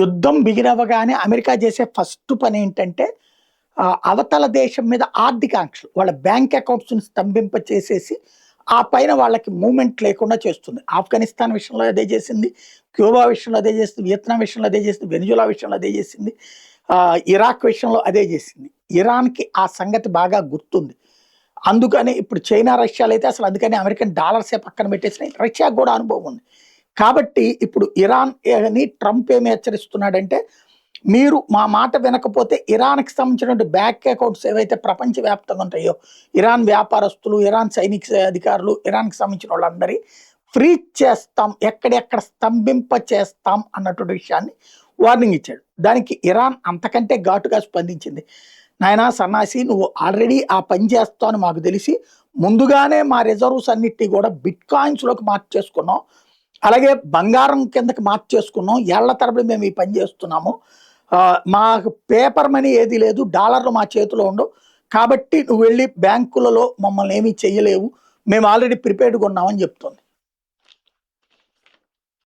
యుద్ధం బిగినవ్వగానే అమెరికా చేసే ఫస్ట్ పని ఏంటంటే అవతల దేశం మీద ఆర్థికాంక్షలు వాళ్ళ బ్యాంక్ అకౌంట్స్ని స్తంభింప చేసేసి ఆ పైన వాళ్ళకి మూమెంట్ లేకుండా చేస్తుంది. ఆఫ్ఘనిస్తాన్ విషయంలో అదే చేసింది, క్యూబా విషయంలో అదే చేసింది, వియత్నాం విషయంలో అదే చేసింది, వెనిజులా విషయంలో అదే చేసింది, ఇరాక్ విషయంలో అదే చేసింది. ఇరాన్కి ఆ సంగతి బాగా గుర్తుంది. అందుకని ఇప్పుడు చైనా రష్యాలు అయితే అసలు అందుకని అమెరికన్ డాలర్సే పక్కన పెట్టేసినాయి. రష్యాకు కూడా అనుభవం ఉంది. కాబట్టి ఇప్పుడు ఇరాన్ అని ట్రంప్ ఏమి హెచ్చరిస్తున్నాడంటే, మీరు మా మాట వినకపోతే ఇరాన్కి సంబంధించినటువంటి బ్యాంక్ అకౌంట్స్ ఏవైతే ప్రపంచవ్యాప్తంగా ఉంటాయో, ఇరాన్ వ్యాపారస్తులు, ఇరాన్ సైనిక అధికారులు, ఇరాన్కి సంబంధించిన వాళ్ళందరి ఫ్రీజ్ చేస్తాం, ఎక్కడెక్కడ స్తంభింప చేస్తాం అన్నటువంటి విషయాన్ని వార్నింగ్ ఇచ్చాడు. దానికి ఇరాన్ అంతకంటే ఘాటుగా స్పందించింది. నాయనా సన్నాసి, నువ్వు ఆల్రెడీ ఆ పని చేస్తావు అని మాకు తెలిసి ముందుగానే మా రిజర్వ్స్ అన్నిటినీ కూడా బిట్ కాయిన్స్లోకి మార్చేసుకున్నాం, అలాగే బంగారం కిందకి మార్చేసుకున్నాం, ఏళ్ల తరబడి మేము ఈ పని చేస్తున్నాము, మాకు పేపర్ మనీ ఏది లేదు, డాలర్లు మా చేతిలో ఉండవు, కాబట్టి నువ్వు వెళ్ళి బ్యాంకులలో మమ్మల్ని ఏమీ చెయ్యలేవు, మేము ఆల్రెడీ ప్రిపేర్డ్గా ఉన్నామని చెప్తుంది.